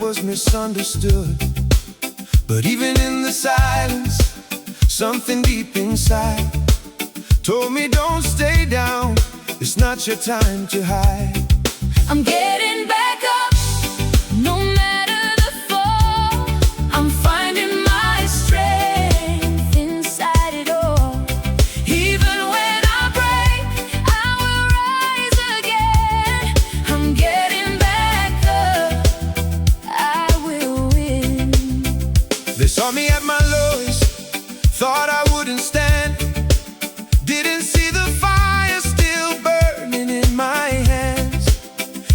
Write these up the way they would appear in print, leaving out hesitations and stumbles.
was misunderstood. But even in the silence, something deep inside told me don't stay down, it's not your time to hide. I'm getting back up, no matter the fall. I'm finding my strength inside it all. Even when I break, I will rise again. I'm getting back up, I will win. They saw me at my lowest, thought I wouldn't stand. Didn't see the fire still burning in my hands.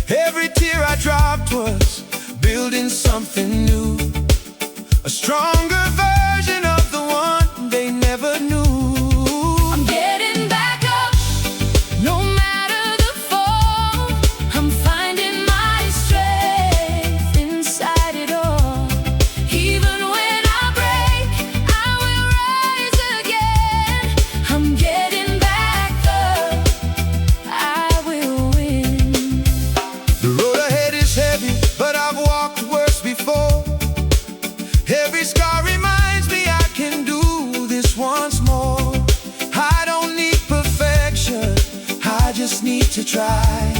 Every tear I dropped was building something new, a stronger version of the one they never knew. I'm getting back up, no matter the fall. I'm finding my strength inside it all. Even when I break, I will rise again. I'm getting back up, I will win. The road ahead is heavy, but I've walked worse before. Every scar reminds me I can do this once more. I don't need perfection, I just need to try.